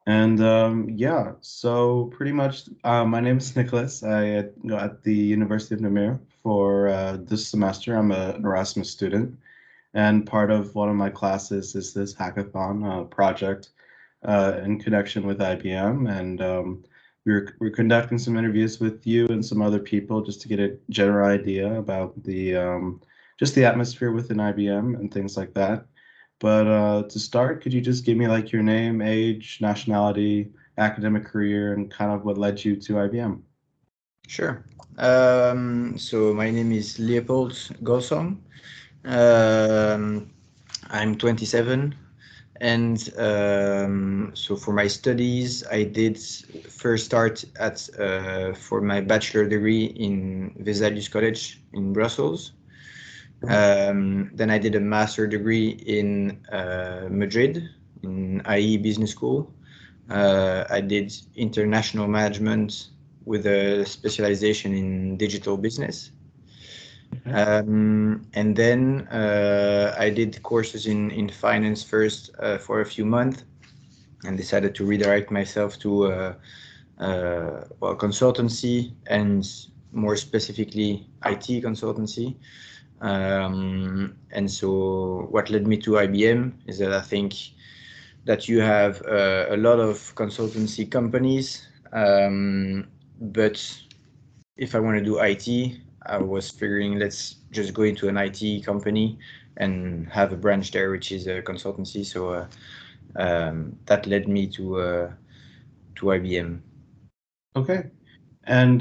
And yeah, so pretty much, my name is Nicholas. I go at the University of Namur for this semester. I'm an Erasmus student, and part of one of my classes is this hackathon project in connection with IBM. And we're conducting some interviews with you and some other people just to get a general idea about the just the atmosphere within IBM and things like that. But to start, could you just give me like your name, age, nationality, academic career, and kind of what led you to IBM? Sure. So my name is Leopold Gosong. Um, I'm 27, and so for my studies, I did first start at for my bachelor degree in Vesalius College in Brussels. Then I did a master degree in Madrid in IE Business School. I did international management with a specialization in digital business. Okay. And then I did courses in finance first for a few months and decided to redirect myself to well, consultancy and more specifically IT consultancy. And so what led me to IBM is that I think that you have a lot of consultancy companies, but if I want to do IT, I was figuring let's just go into an IT company and have a branch there, which is a consultancy. So that led me to IBM. Okay. And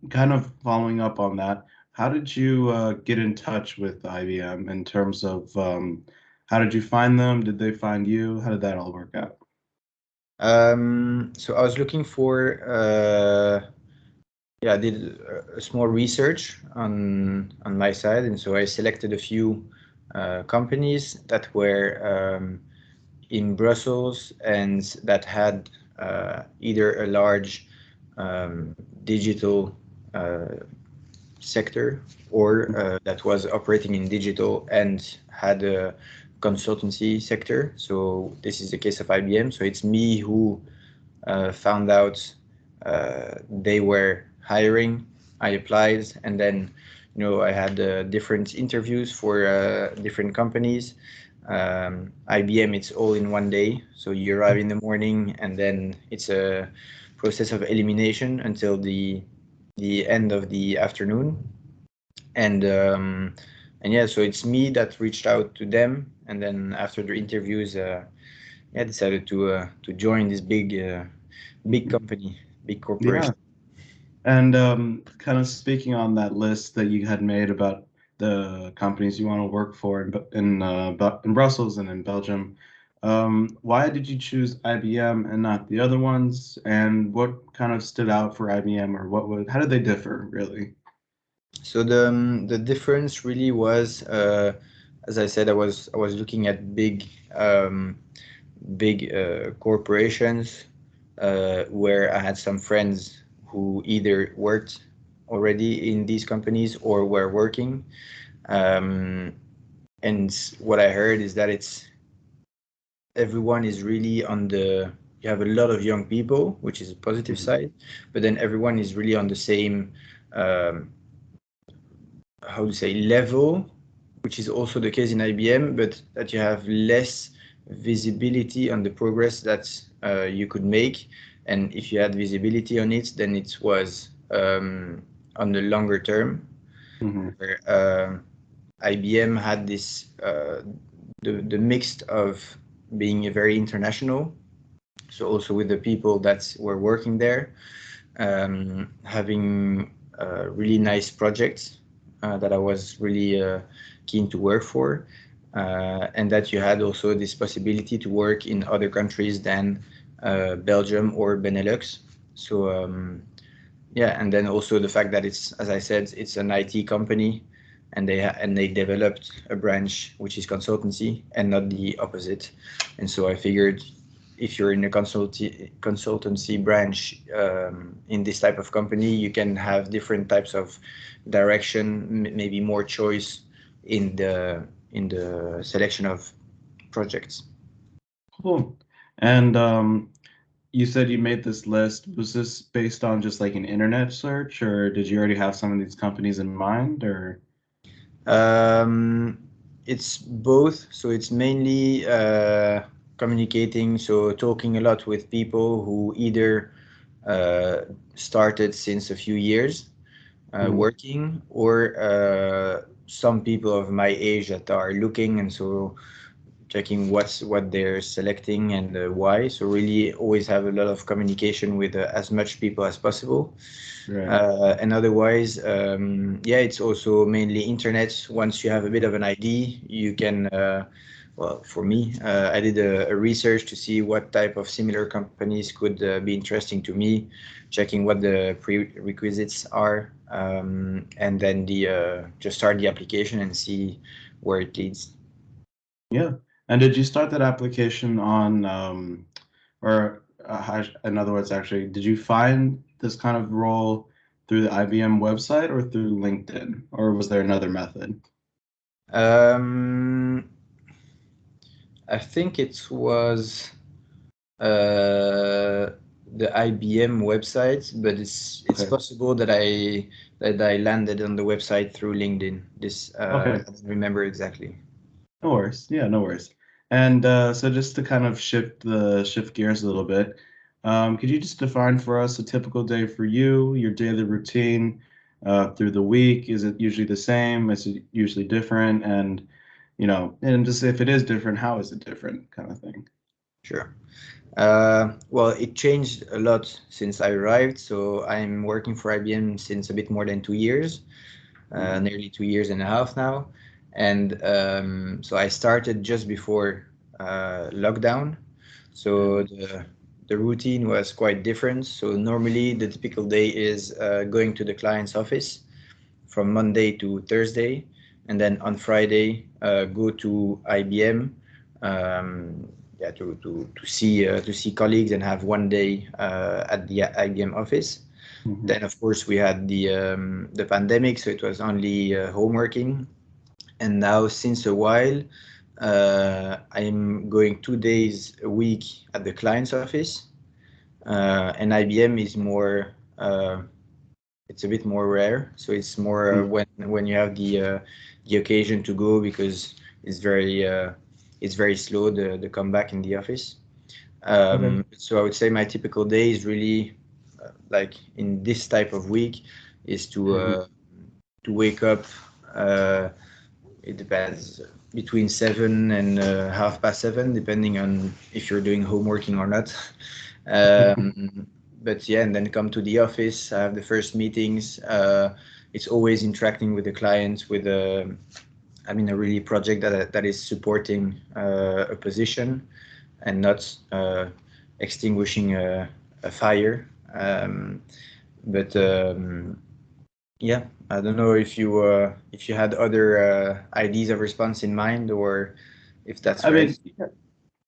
kind of following up on that, how did you get in touch with IBM in terms of how did you find them? Did they find you? How did that all work out? So I was looking for yeah, I did a small research on my side, and so I selected a few companies that were in Brussels and that had either a large digital sector or that was operating in digital and had a consultancy sector. So this is the case of IBM. So it's me who found out they were hiring. I applied, and then I had different interviews for different companies. IBM, it's all in one day, so you arrive in the morning, and then it's a process of elimination until the end of the afternoon. And yeah, so it's me that reached out to them, and then after the interviews, yeah, decided to join this big company, big Yeah. corporation. And kind of speaking on that list that you had made about the companies you want to work for in Brussels and in Belgium, why did you choose IBM and not the other ones? And what kind of stood out for IBM, or how did they differ really? So the difference really was, as I said, I was looking at big corporations where I had some friends who either worked already in these companies or were working. Um, and what I heard is that it's everyone is really on the you have a lot of young people, which is a positive Mhm. side, but then everyone is really on the same um, how to say level, which is also the case in IBM, but that you have less visibility on the progress that you could make. And if you had visibility on it, then it was on the longer term. Mhm. Where IBM had this the mix of being very international, so also with the people that were working there, having really nice projects that I was really keen to work for, and that you had also this possibility to work in other countries than Belgium or Benelux. So yeah, and then also the fact that it's, as I said, it's an IT company, and they developed a branch which is consultancy and not the opposite. And so I figured if you're in a consultancy branch in this type of company, you can have different types of direction, maybe more choice in the selection of projects. Cool. And you said you made this list. Was this based on just like an internet search, or did you already have some of these companies in mind, or? Um, it's both. So it's mainly communicating, so talking a lot with people who either uh, started since a few years Mhm. working, or some people of my age that are looking, and so checking what they're selecting and why. So really always have a lot of communication with as much people as possible. Right. And otherwise, yeah, it's also mainly internet. Once you have a bit of an idea, you can, well, for me, I did a research to see what type of similar companies could be interesting to me, checking what the prerequisites are, and then just start the application and see where it leads. Yeah. And did you start that application on, or in other words, actually, did you find this kind of role through the IBM website or through LinkedIn, or was there another method? Um, I think it was the IBM website, but it's Okay. possible that I landed on the website through LinkedIn. This Okay. I don't remember exactly. No worries. Yeah, no worries. And so just to kind of shift gears a little bit, could you just define for us a typical day for you, your daily routine through the week? Is it usually the same? Is it usually different? And and just if it is different, how is it different, kind of thing? Sure. Well, it changed a lot since I arrived. So I'm working for IBM since a bit more than 2 years, Hmm. nearly 2 years and a half now. And so I started just before lockdown. So the routine was quite different. So normally the typical day is going to the client's office from Monday to Thursday, and then on Friday go to IBM, yeah, to see colleagues and have one day at the IBM office. Hmm. Then of course we had the pandemic, so it was only home working. And now since a while, I'm going 2 days a week at the client's office, and IBM is more. It's a bit more rare, so it's more when you have the occasion to go, because it's very it's very slow the comeback in the office. Okay. So I would say my typical day is really like in this type of week is Hmm. to wake up. Uh, it depends, between 7 and 7:30, depending on if you're doing homeworking or not. But yeah, and then come to the office, have the first meetings. It's always interacting with the clients, with a really project that is supporting a position and not extinguishing a fire. But Yeah, I don't know if you had other ideas of response in mind, or if that's I right. mean,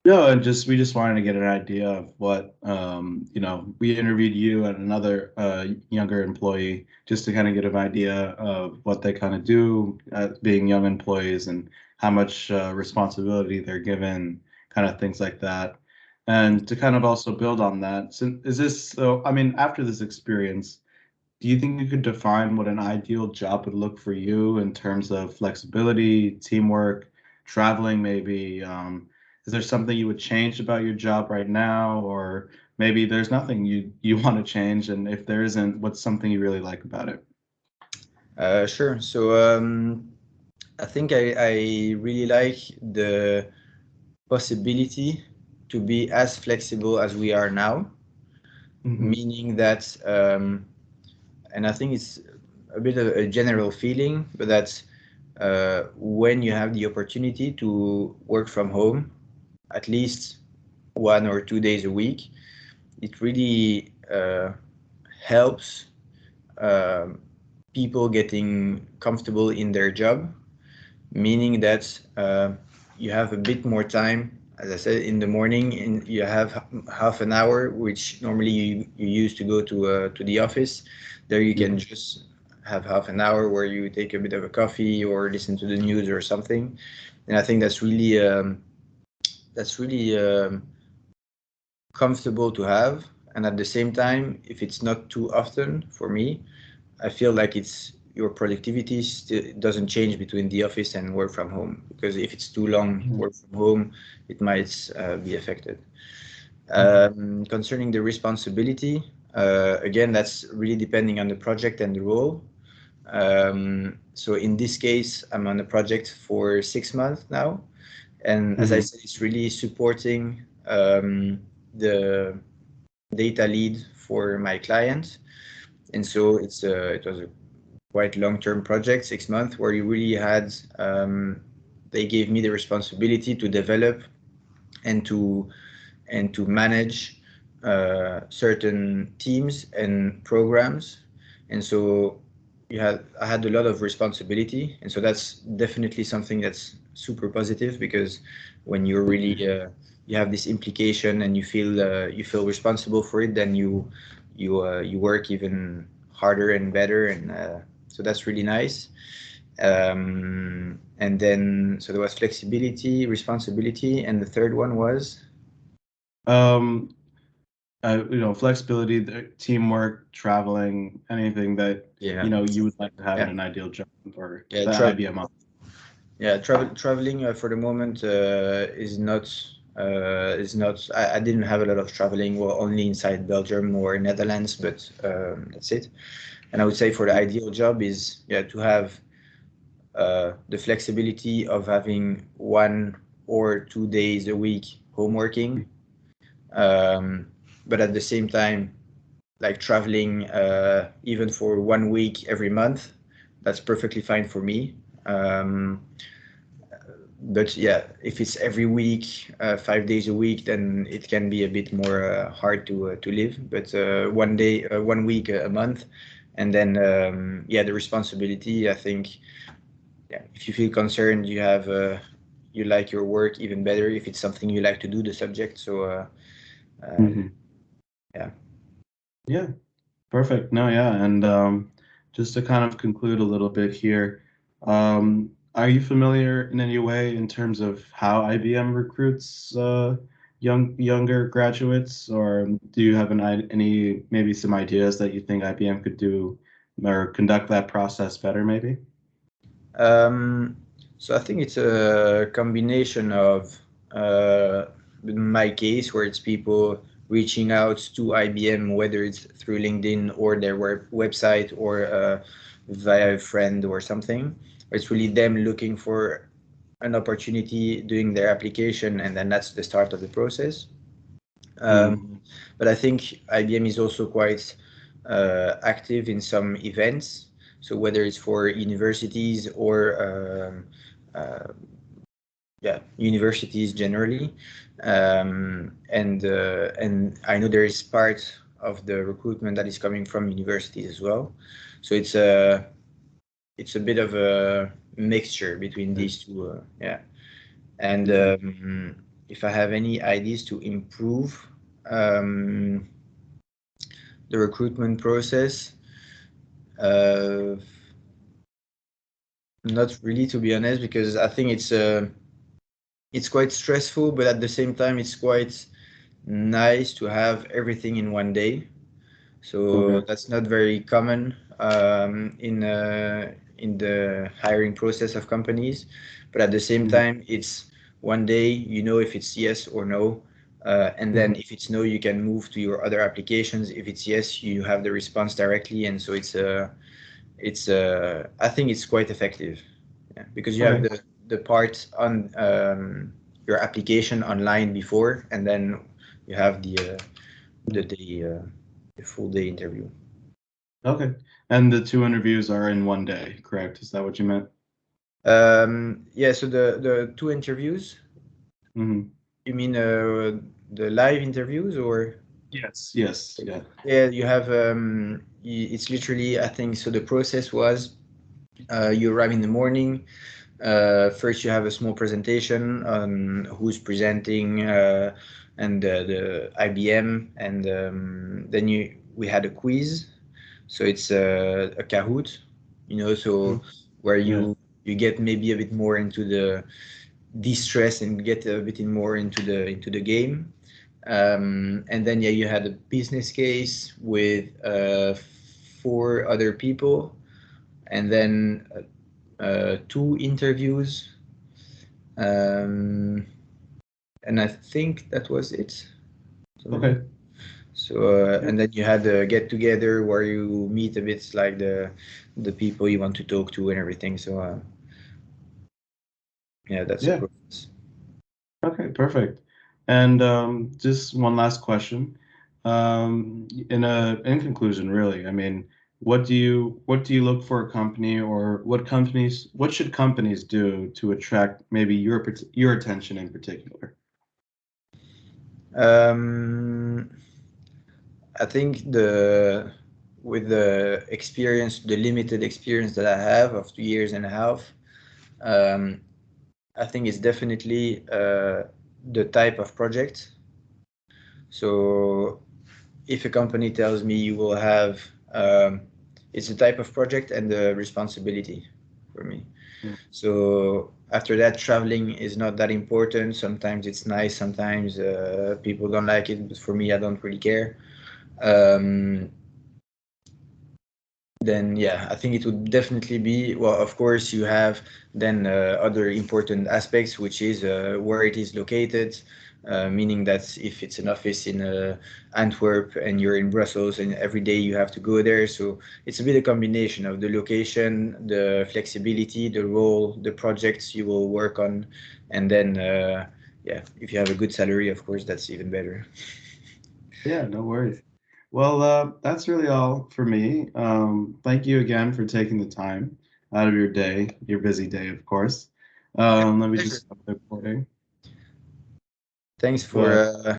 no, and just we just wanted to get an idea of what we interviewed you and another younger employee just to kind of get an idea of what they kind of do being young employees and how much responsibility they're given, kind of things like that. And to kind of also build on that, so is this so? I mean, after this experience, do you think you could define what an ideal job would look for you in terms of flexibility, teamwork, traveling, maybe? Is there something you would change about your job right now, or maybe there's nothing you want to change, and if there isn't, what's something you really like about it? Sure. So I think I really like the possibility to be as flexible as we are now, Hmm. meaning that, and I think it's a bit of a general feeling, but that's when you have the opportunity to work from home at least 1 or 2 days a week, it really helps um, people getting comfortable in their job, meaning that you have a bit more time. As I said, in the morning, and you have half an hour, which normally you use to go to the office. There you can Yeah. just have half an hour where you take a bit of a coffee or listen to the news or something. And I think that's really comfortable to have, and at the same time, if it's not too often for me, I feel like it's your productivity still doesn't change between the office and work from home, because if it's too long Mhm. work from home, it might be affected. Mhm. Concerning the responsibility, again, that's really depending on the project and the role. So in this case, I'm on a project for 6 months now, and as I Mhm. said, it's really supporting the data lead for my client. And so it was a quite long-term project, 6 months, where you really had they gave me the responsibility to develop and to manage certain teams and programs. And so I had a lot of responsibility, and so that's definitely something that's super positive, because when you're really you have this implication and you feel responsible for it, then you work even harder and better, and so that's really nice. And then so there was flexibility, responsibility, and the third one was Um, Flexibility, teamwork, traveling, anything that, yeah. you would like to have in Yeah, an ideal job or yeah, the IBM office. yeah. Traveling for the moment is not. I didn't have a lot of traveling. Well, only inside Belgium or Netherlands, but that's it. And I would say for the ideal job is to have the flexibility of having 1 or 2 days a week home working, um, but at the same time, like traveling even for 1 week every month, that's perfectly fine for me. Um, but yeah, if it's every week, 5 days a week, then it can be a bit more hard to live. But 1 day, 1 week a month, and then yeah, the responsibility. I think if you feel concerned, you like your work even better if it's something you like to do, the subject. So uh, Mhm. yeah. Yeah, perfect. No, yeah, and just to kind of conclude a little bit here, are you familiar in any way in terms of how IBM recruits younger graduates, or do you have any maybe some ideas that you think IBM could do or conduct that process better, maybe? Um, so I think it's a combination of in my case, where it's people reaching out to IBM, whether it's through LinkedIn or their website, or via a friend or something. It's really them looking for an opportunity, doing their application, and then that's the start of the process. Mm, But I think IBM is also quite active in some events. So whether it's for universities or yeah, universities generally, and I know there is part of the recruitment that is coming from universities as well. So it's a bit of a mixture between these two. Yeah, and mhm. if I have any ideas to improve um, the recruitment process, uh, not really, to be honest, because I think it's quite stressful, but at the same time, it's quite nice to have everything in one day. So Okay. that's not very common in the hiring process of companies. But at the same Mhm. time, it's one day you know if it's yes or no, and then Mhm. if it's no, you can move to your other applications. If it's yes, you have the response directly, and so I think it's quite effective. Yeah, because you have Okay. the part on your application online before, and then you have the day the full day interview. Okay. And the two interviews are in one day, correct? Is that what you meant? Yeah, so the two interviews, Hmm. you mean the live interviews, or Yes. Yes. Yeah. yeah, you have it's literally, I think so the process was you arrive in the morning. First, you have a small presentation on who's presenting and the IBM, and then we had a quiz. So it's a Kahoot, Mhm. so where Yeah. you get maybe a bit more into the de-stress and get a bit more into the game. And then yeah, you had a business case with 4 other people, and then 2 interviews, um, and I think that was it. Okay. So Yeah. and then you had a get together where you meet a bit like the people you want to talk to and everything. So yeah, that's the Yeah. process. Okay, perfect. And just one last question. In conclusion, really, I mean, what do you look for a company, or what should companies do to attract maybe your attention in particular? Um, I think the with the experience, the limited experience that I have of 2 years and a half, um, I think it's definitely the type of project. So if a company tells me you will have, um, it's the type of project and the responsibility for me. Mm. So after that, traveling is not that important. Sometimes it's nice, sometimes people don't like it, but for me, I don't really care. Um, then yeah, I think it would definitely be, well, of course you have then other important aspects, which is where it is located, meaning that if it's an office in Antwerp and you're in Brussels and every day you have to go there, so it's a bit a combination of the location, the flexibility, the role, the projects you will work on, and then yeah, if you have a good salary, of course, that's even better. Yeah, no worries. Well, that's really all for me. Thank you again for taking the time out of your day, your busy day, of course. Yeah, Let me pleasure. just stop the recording. Thanks for But